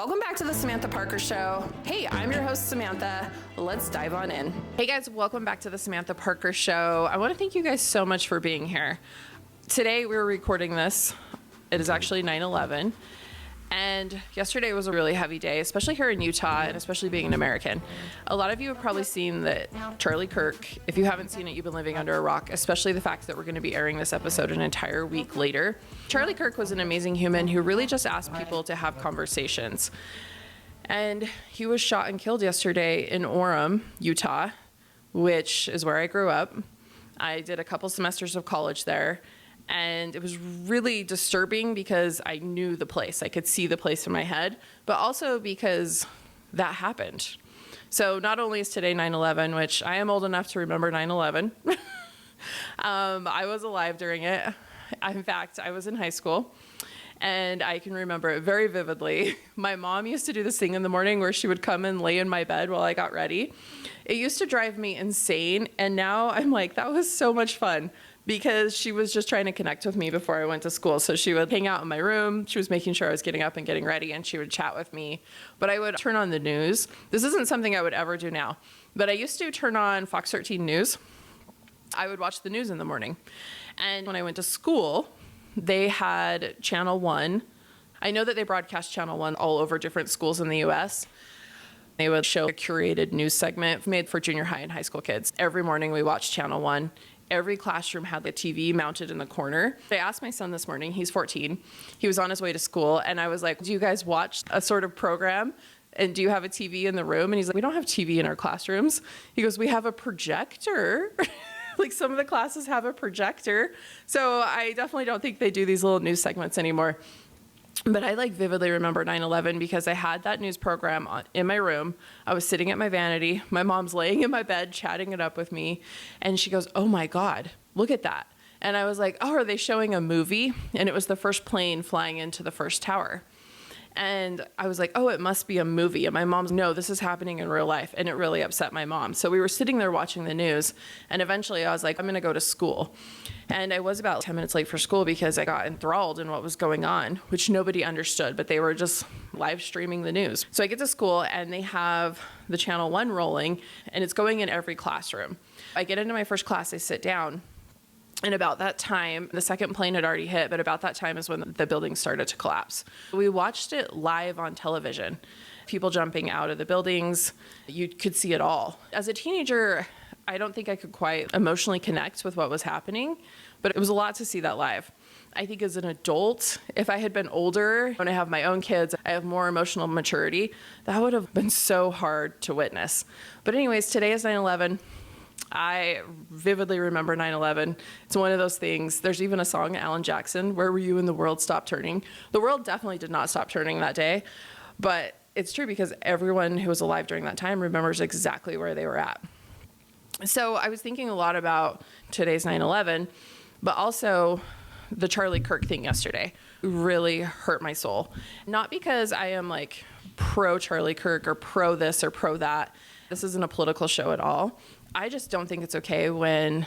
Welcome back to the Samantha Parker Show. Hey, I'm your host, Samantha. Let's dive on in. Hey guys, welcome back to the Samantha Parker Show. I want to thank you guys so much for being here. Today we're recording this. It is actually 9/11. And yesterday was a really heavy day, especially here in Utah, and especially being an American. A lot of you have probably seen that Charlie Kirk. If you haven't seen it, you've been living under a rock, especially the fact that we're going to be airing this episode an entire week later. Charlie Kirk was an amazing human who really just asked people to have conversations. And he was shot and killed yesterday in Orem, Utah, which is where I grew up. I did a couple semesters of college there. And it was really disturbing because I knew the place. I could see the place in my head, but also because that happened. So not only is today 9/11, which I am old enough to remember 9/11. I was alive during it. In fact, I was in high school. And I can remember it very vividly. My mom used to do this thing in the morning where she would come and lay in my bed while I got ready. It used to drive me insane. And now I'm like, that was so much fun because she was just trying to connect with me before I went to school. So she would hang out in my room. She was making sure I was getting up and getting ready, and she would chat with me. But I would turn on the news. This isn't something I would ever do now. But I used to turn on Fox 13 News. I would watch the news in the morning. And when I went to school, they had Channel 1. I know that they broadcast Channel 1 all over different schools in the U.S. They would show a curated news segment made for junior high and high school kids. Every morning we watched Channel 1. Every classroom had the TV mounted in the corner. I asked my son this morning, he's 14. He was on his way to school, and I was like, do you guys watch a sort of program? And do you have a TV in the room? And he's like, we don't have TV in our classrooms. He goes, we have a projector. Like some of the classes have a projector. So I definitely don't think they do these little news segments anymore. But I vividly remember 9/11 because I had that news program in my room. I was sitting at my vanity. My mom's laying in my bed, chatting it up with me. And she goes, oh my God, look at that. And I was like, oh, are they showing a movie? And it was the first plane flying into the first tower. And I was like, oh, it must be a movie. And my mom's, no, this is happening in real life. And it really upset my mom. So we were sitting there watching the news. And eventually I was like, I'm going to go to school. And I was about 10 minutes late for school because I got enthralled in what was going on, which nobody understood, but they were just live streaming the news. So I get to school and they have the Channel 1 rolling, and it's going in every classroom. I get into my first class, I sit down. And about that time, the second plane had already hit, but about that time is when the building started to collapse. We watched it live on television. People jumping out of the buildings, you could see it all. As a teenager, I don't think I could quite emotionally connect with what was happening, but it was a lot to see that live. I think as an adult, if I had been older, when I have my own kids, I have more emotional maturity, that would have been so hard to witness. But anyways, today is 9/11. I vividly remember 9/11. It's one of those things. There's even a song, Alan Jackson, Where Were You When the World Stopped Turning? The world definitely did not stop turning that day, but it's true because everyone who was alive during that time remembers exactly where they were at. So I was thinking a lot about today's 9/11, but also the Charlie Kirk thing yesterday really hurt my soul. Not because I am pro Charlie Kirk or pro this or pro that. This isn't a political show at all. I just don't think it's okay when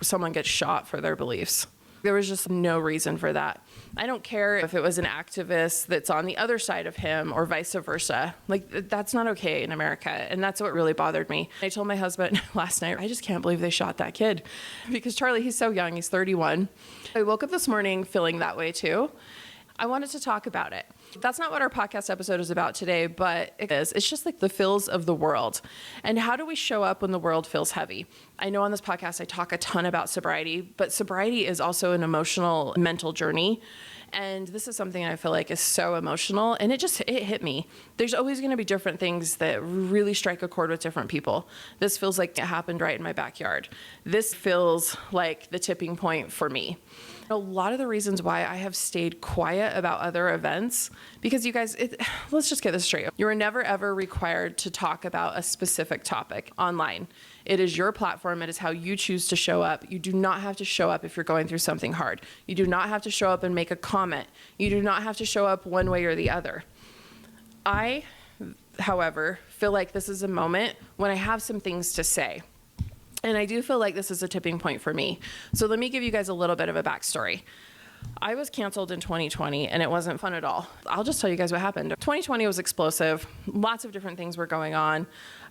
someone gets shot for their beliefs. There was just no reason for that. I don't care if it was an activist that's on the other side of him or vice versa. That's not okay in America. And that's what really bothered me. I told my husband last night, I just can't believe they shot that kid. Because Charlie, he's so young, he's 31. I woke up this morning feeling that way too. I wanted to talk about it. That's not what our podcast episode is about today, but it is. It's just the feels of the world. And how do we show up when the world feels heavy? I know on this podcast I talk a ton about sobriety, but sobriety is also an emotional, mental journey. And this is something I feel like is so emotional, and it hit me. There's always going to be different things that really strike a chord with different people. This feels like it happened right in my backyard. This feels like the tipping point for me. A lot of the reasons why I have stayed quiet about other events, because you guys, let's just get this straight. You are never ever required to talk about a specific topic online. It is your platform. It is how you choose to show up. You do not have to show up if you're going through something hard. You do not have to show up and make a comment. You do not have to show up one way or the other. I, however, feel like this is a moment when I have some things to say. And I do feel like this is a tipping point for me. So let me give you guys a little bit of a backstory. I was canceled in 2020 and it wasn't fun at all. I'll just tell you guys what happened. 2020 was explosive. Lots of different things were going on.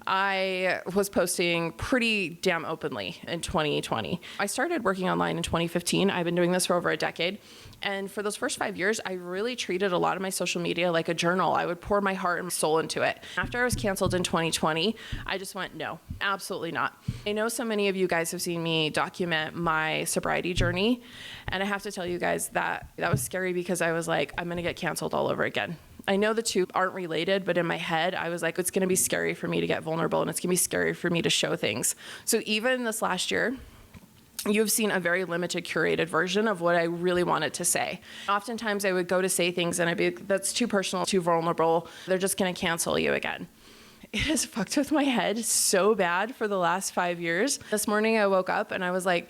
I was posting pretty damn openly in 2020. I started working online in 2015. I've been doing this for over a decade. And for those first 5 years, I really treated a lot of my social media like a journal. I would pour my heart and soul into it. After I was canceled in 2020, I just went, no, absolutely not. I know so many of you guys have seen me document my sobriety journey. And I have to tell you guys that was scary because I was like, I'm going to get canceled all over again. I know the two aren't related, but in my head, I was like, it's going to be scary for me to get vulnerable and it's going to be scary for me to show things. So even this last year, you've seen a very limited curated version of what I really wanted to say. Oftentimes I would go to say things and I'd be, that's too personal, too vulnerable. They're just going to cancel you again. It has fucked with my head so bad for the last 5 years. This morning I woke up and I was like,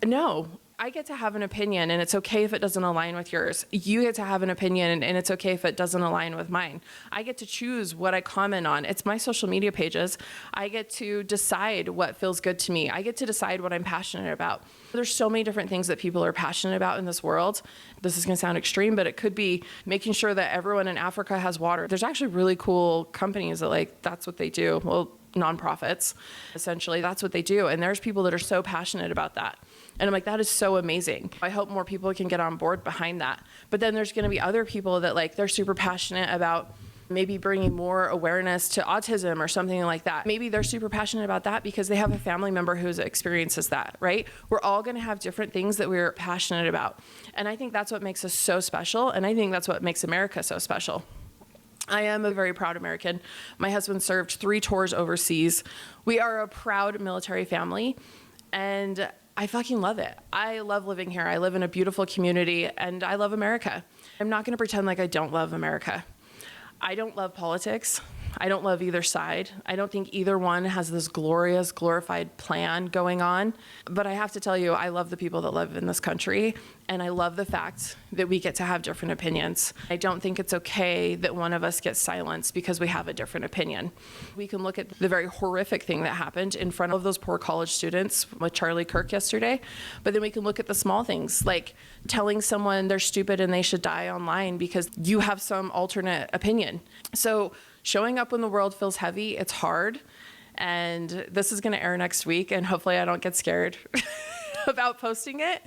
no, I get to have an opinion and it's okay if it doesn't align with yours. You get to have an opinion and it's okay if it doesn't align with mine. I get to choose what I comment on. It's my social media pages. I get to decide what feels good to me. I get to decide what I'm passionate about. There's so many different things that people are passionate about in this world. This is going to sound extreme, but it could be making sure that everyone in Africa has water. There's actually really cool companies that that's what they do. Well, nonprofits, essentially, that's what they do. And there's people that are so passionate about that. And I'm like, that is so amazing. I hope more people can get on board behind that. But then there's going to be other people that they're super passionate about maybe bringing more awareness to autism or something like that. Maybe they're super passionate about that because they have a family member who experiences that, right? We're all going to have different things that we're passionate about. And I think that's what makes us so special. And I think that's what makes America so special. I am a very proud American. My husband served 3 tours overseas. We are a proud military family, and I fucking love it. I love living here. I live in a beautiful community, and I love America. I'm not going to pretend like I don't love America. I don't love politics. I don't love either side. I don't think either one has this glorious, glorified plan going on. But I have to tell you, I love the people that live in this country, and I love the fact that we get to have different opinions. I don't think it's okay that one of us gets silenced because we have a different opinion. We can look at the very horrific thing that happened in front of those poor college students with Charlie Kirk yesterday, but then we can look at the small things, like telling someone they're stupid and they should die online because you have some alternate opinion. So showing up when the world feels heavy, it's hard. And this is going to air next week, and hopefully I don't get scared about posting it.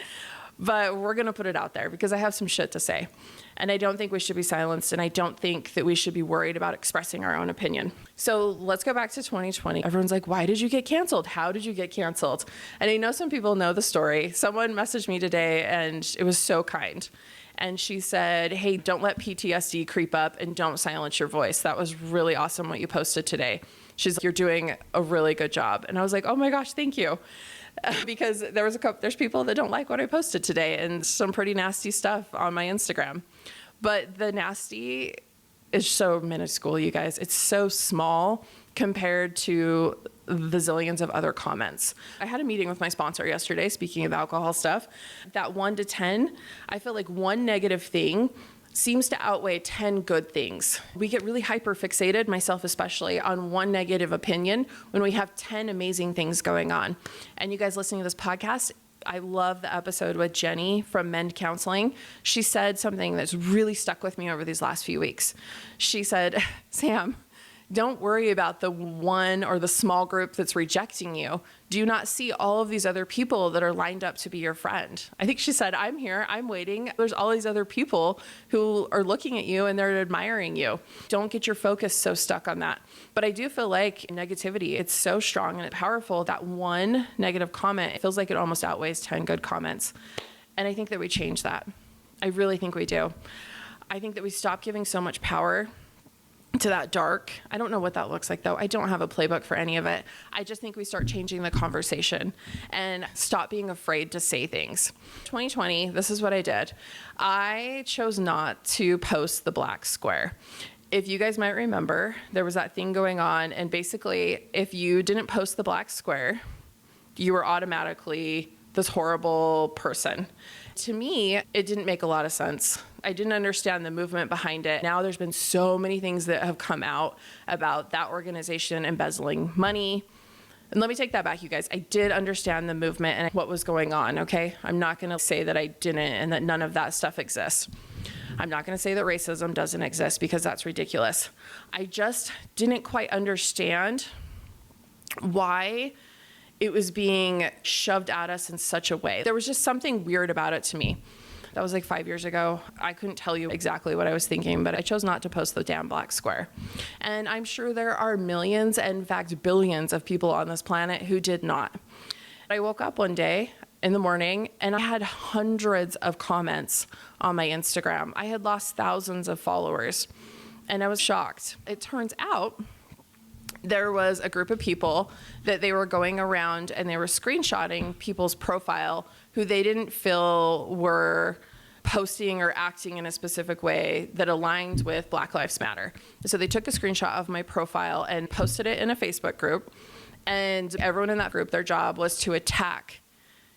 But we're going to put it out there because I have some shit to say. And I don't think we should be silenced, and I don't think that we should be worried about expressing our own opinion. So let's go back to 2020. Everyone's like, why did you get canceled? How did you get canceled? And I know some people know the story. Someone messaged me today, and it was so kind. And she said, hey, don't let PTSD creep up and don't silence your voice. That was really awesome what you posted today. She's like, you're doing a really good job. And I was like, oh my gosh, thank you. Because there's people that don't like what I posted today and some pretty nasty stuff on my Instagram. But the nasty is so minuscule, you guys. It's so small compared to the zillions of other comments. I had a meeting with my sponsor yesterday, speaking of alcohol stuff. That 1 to 10, I feel like one negative thing seems to outweigh 10 good things. We get really hyper fixated, myself especially, on one negative opinion when we have 10 amazing things going on. And you guys listening to this podcast, I love the episode with Jenny from Mend Counseling. She said something that's really stuck with me over these last few weeks. She said, Sam, don't worry about the one or the small group that's rejecting you. Do you not see all of these other people that are lined up to be your friend? I think she said, I'm here, I'm waiting. There's all these other people who are looking at you and they're admiring you. Don't get your focus so stuck on that. But I do feel like negativity, it's so strong and powerful that one negative comment, it feels like it almost outweighs 10 good comments. And I think that we change that. I really think we do. I think that we stop giving so much power to that dark. I don't know what that looks like though. I don't have a playbook for any of it. I just think we start changing the conversation and stop being afraid to say things. 2020, this is what I did. I chose not to post the black square. If you guys might remember, there was that thing going on, and basically if you didn't post the black square, you were automatically this horrible person. To me, it didn't make a lot of sense. I didn't understand the movement behind it. Now there's been so many things that have come out about that organization embezzling money, And let me take that back, you guys. I did understand the movement and what was going on, okay? I'm not going to say that I didn't and that none of that stuff exists. I'm not going to say that racism doesn't exist because that's ridiculous. I just didn't quite understand why it was being shoved at us in such a way. There was just something weird about it to me. That was like 5 years ago. I couldn't tell you exactly what I was thinking, but I chose not to post the damn black square. And I'm sure there are millions, and in fact, billions of people on this planet who did not. I woke up one day in the morning and I had hundreds of comments on my Instagram. I had lost thousands of followers and I was shocked. It turns out there was a group of people that they were going around and they were screenshotting people's profile who they didn't feel were posting or acting in a specific way that aligned with Black Lives Matter. So they took a screenshot of my profile and posted it in a Facebook group. And everyone in that group, their job was to attack.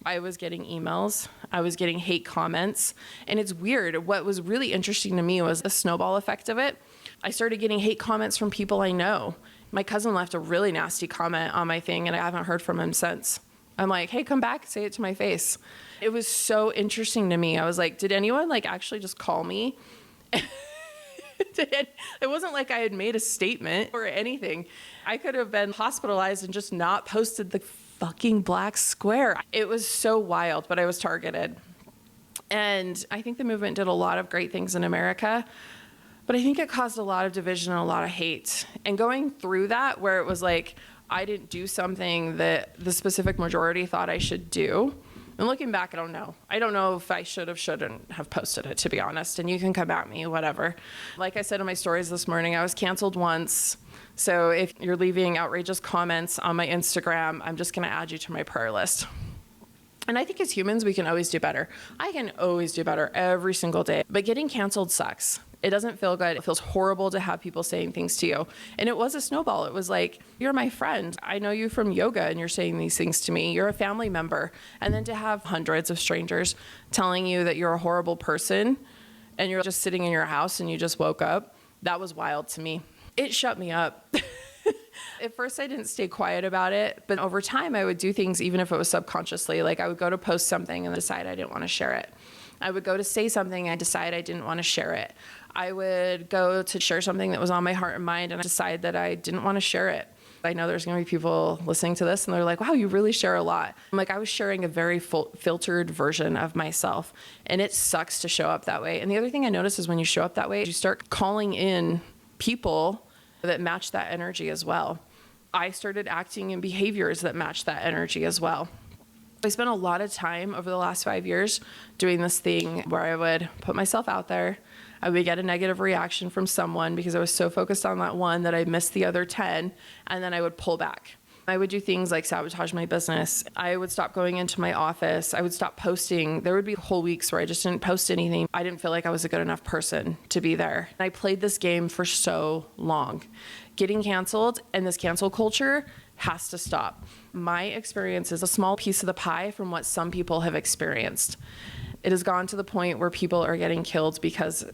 I was getting emails, I was getting hate comments, and it's weird. What was really interesting to me was the snowball effect of it. I started getting hate comments from people I know. My cousin left a really nasty comment on my thing, and I haven't heard from him since. I'm like, hey, come back, say it to my face. It was so interesting to me. I was like, did anyone like actually just call me? It wasn't like I had made a statement or anything. I could have been hospitalized and just not posted the fucking black square. It was so wild, but I was targeted. And I think the movement did a lot of great things in America, but I think it caused a lot of division and a lot of hate. And going through that, where it was like, I didn't do something that the specific majority thought I should do. And looking back, I don't know. I don't know if I shouldn't have posted it, to be honest. And you can come at me, whatever. Like I said in my stories this morning, I was canceled once. So if you're leaving outrageous comments on my Instagram, I'm just going to add you to my prayer list. And I think as humans, we can always do better. I can always do better every single day. But getting canceled sucks. It doesn't feel good. It feels horrible to have people saying things to you. And it was a snowball. It was like, you're my friend. I know you from yoga and you're saying these things to me. You're a family member. And then to have hundreds of strangers telling you that you're a horrible person and you're just sitting in your house and you just woke up, that was wild to me. It shut me up. At first, I didn't stay quiet about it, but over time, I would do things even if it was subconsciously. Like I would go to post something and decide I didn't want to share it. I would go to say something and decide I didn't want to share it. I would go to share something that was on my heart and mind and decide that I didn't want to share it. I know there's going to be people listening to this and they're like, wow, you really share a lot. I'm like, I was sharing a very filtered version of myself, and it sucks to show up that way. And the other thing I noticed is when you show up that way, you start calling in people that match that energy as well. I started acting in behaviors that match that energy as well. I spent a lot of time over the last 5 years doing this thing where I would put myself out there. I would get a negative reaction from someone because I was so focused on that one that I missed the other 10, and then I would pull back. I would do things like sabotage my business. I would stop going into my office. I would stop posting. There would be whole weeks where I just didn't post anything. I didn't feel like I was a good enough person to be there. I played this game for so long. Getting canceled and this cancel culture has to stop. My experience is a small piece of the pie from what some people have experienced. It has gone to the point where people are getting killed because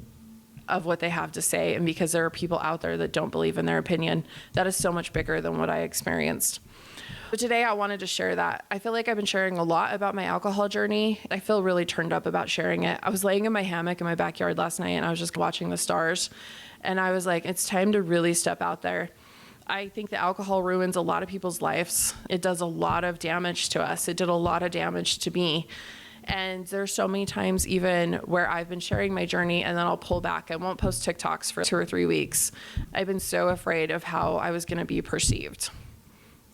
of what they have to say and because there are people out there that don't believe in their opinion. That is so much bigger than what I experienced. But today I wanted to share that. I feel like I've been sharing a lot about my alcohol journey. I feel really turned up about sharing it. I was laying in my hammock in my backyard last night and I was just watching the stars. And I was like, it's time to really step out there. I think that alcohol ruins a lot of people's lives. It does a lot of damage to us. It did a lot of damage to me. And there's so many times even where I've been sharing my journey and then I'll pull back. I won't post TikToks for 2 or 3 weeks. I've been so afraid of how I was going to be perceived.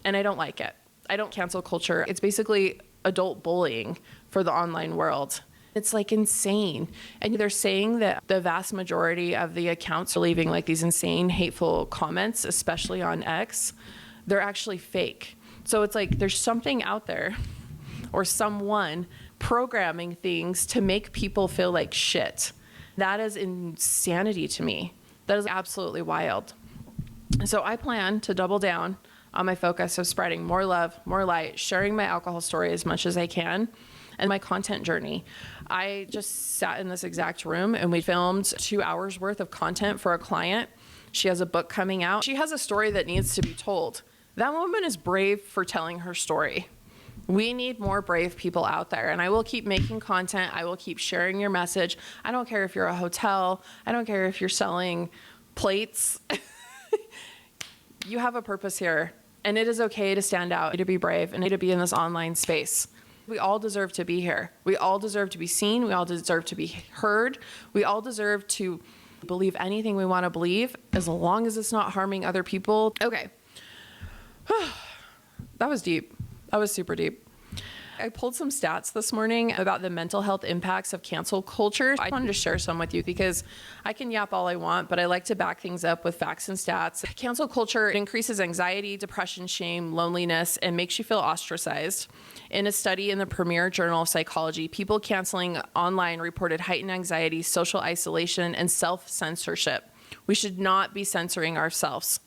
And I don't like it. I don't cancel culture. It's basically adult bullying for the online world. It's like insane. And they're saying that the vast majority of the accounts are leaving like these insane, hateful comments, especially on X. They're actually fake. So it's like there's something out there or someone programming things to make people feel like shit. That is insanity to me. That is absolutely wild. So I plan to double down on my focus of spreading more love, more light, sharing my alcohol story as much as I can, and my content journey. I just sat in this exact room and we filmed 2 hours worth of content for a client. She has a book coming out. She has a story that needs to be told. That woman is brave for telling her story. We need more brave people out there, and I will keep making content. I will keep sharing your message. I don't care if you're a hotel. I don't care if you're selling plates. You have a purpose here, and it is okay to stand out, to be brave, and to be in this online space. We all deserve to be here. We all deserve to be seen. We all deserve to be heard. We all deserve to believe anything we want to believe, as long as it's not harming other people. Okay. That was deep. That was super deep. I pulled some stats this morning about the mental health impacts of cancel culture. I wanted to share some with you because I can yap all I want, but I like to back things up with facts and stats. Cancel culture increases anxiety, depression, shame, loneliness, and makes you feel ostracized. In a study in the Premier Journal of Psychology, people canceling online reported heightened anxiety, social isolation, and self-censorship. We should not be censoring ourselves.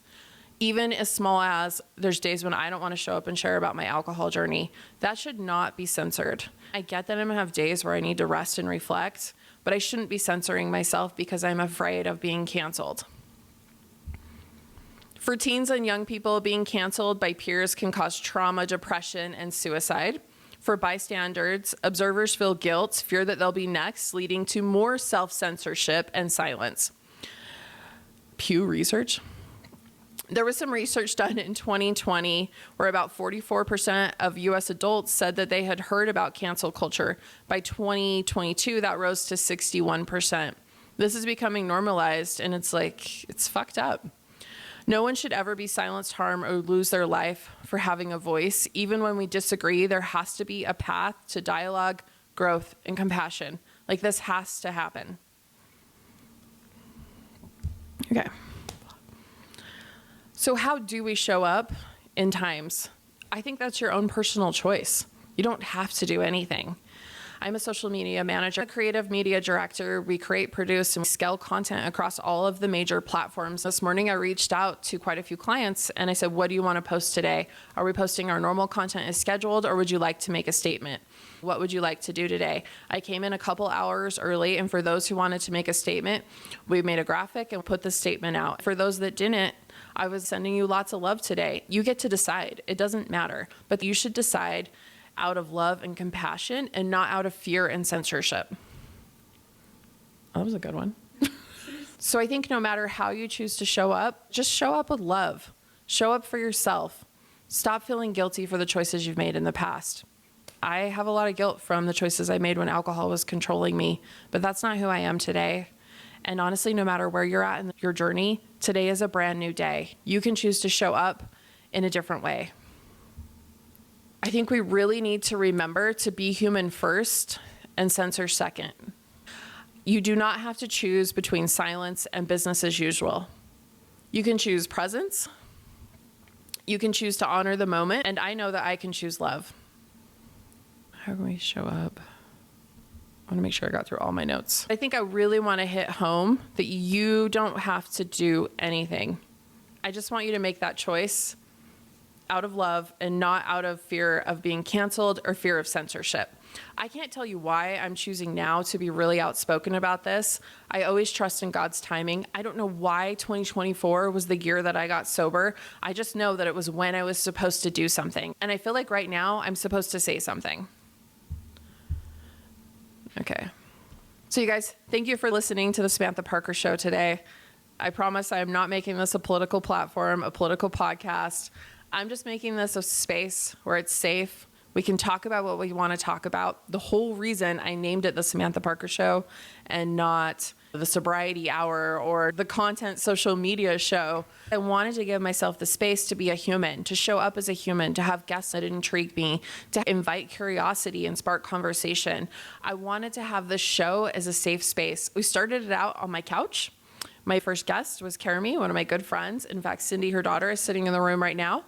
Even as small as there's days when I don't want to show up and share about my alcohol journey, that should not be censored. I get that I'm gonna have days where I need to rest and reflect, but I shouldn't be censoring myself because I'm afraid of being canceled. For teens and young people, being canceled by peers can cause trauma, depression, and suicide. For bystanders, observers feel guilt, fear that they'll be next, leading to more self-censorship and silence. Pew Research. There was some research done in 2020 where about 44% of US adults said that they had heard about cancel culture. By 2022, that rose to 61%. This is becoming normalized, and it's fucked up. No one should ever be silenced, harmed, or lose their life for having a voice. Even when we disagree, there has to be a path to dialogue, growth, and compassion. This has to happen. Okay. So how do we show up in times? I think that's your own personal choice. You don't have to do anything. I'm a social media manager, a creative media director. We create, produce, and scale content across all of the major platforms. This morning, I reached out to quite a few clients and I said, what do you want to post today? Are we posting our normal content as scheduled, or would you like to make a statement? What would you like to do today? I came in a couple hours early, and for those who wanted to make a statement, we made a graphic and put the statement out. For those that didn't, I was sending you lots of love today. You get to decide. It doesn't matter, but you should decide out of love and compassion and not out of fear and censorship. That was a good one. So I think no matter how you choose to show up, just show up with love. Show up for yourself. Stop feeling guilty for the choices you've made in the past. I have a lot of guilt from the choices I made when alcohol was controlling me, but that's not who I am today. And honestly, no matter where you're at in your journey, today is a brand new day. You can choose to show up in a different way. I think we really need to remember to be human first and censor second. You do not have to choose between silence and business as usual. You can choose presence. You can choose to honor the moment. And I know that I can choose love. How can we show up? I want to make sure I got through all my notes. I think I really want to hit home that you don't have to do anything. I just want you to make that choice out of love and not out of fear of being canceled or fear of censorship. I can't tell you why I'm choosing now to be really outspoken about this. I always trust in God's timing. I don't know why 2024 was the year that I got sober. I just know that it was when I was supposed to do something. And I feel like right now I'm supposed to say something. Okay. So you guys, thank you for listening to the Samantha Parker Show today. I promise I'm not making this a political platform, a political podcast. I'm just making this a space where it's safe. We can talk about what we want to talk about. The whole reason I named it the Samantha Parker Show and not the Sobriety Hour or the Content Social Media Show. I wanted to give myself the space to be a human, to show up as a human, to have guests that intrigue me, to invite curiosity and spark conversation. I wanted to have this show as a safe space. We started it out on my couch. My first guest was Kermie, one of my good friends. In fact, Cindy, her daughter, is sitting in the room right now.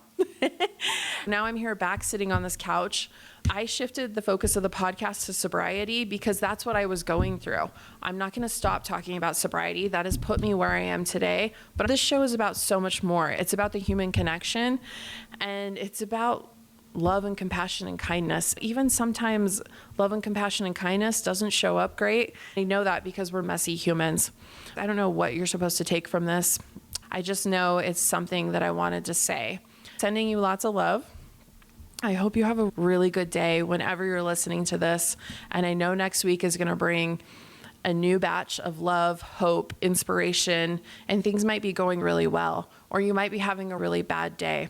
Now I'm here back sitting on this couch. I shifted the focus of the podcast to sobriety because that's what I was going through. I'm not going to stop talking about sobriety. That has put me where I am today. But this show is about so much more. It's about the human connection, and it's about love and compassion and kindness. Even sometimes love and compassion and kindness doesn't show up great. I know that because we're messy humans. I don't know what you're supposed to take from this. I just know it's something that I wanted to say. Sending you lots of love. I hope you have a really good day whenever you're listening to this. And I know next week is going to bring a new batch of love, hope, inspiration, and things might be going really well, or you might be having a really bad day.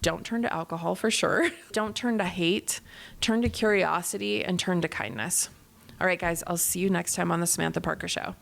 Don't turn to alcohol for sure. Don't turn to hate. Turn to curiosity and turn to kindness. All right, guys, I'll see you next time on the Samantha Parker Show.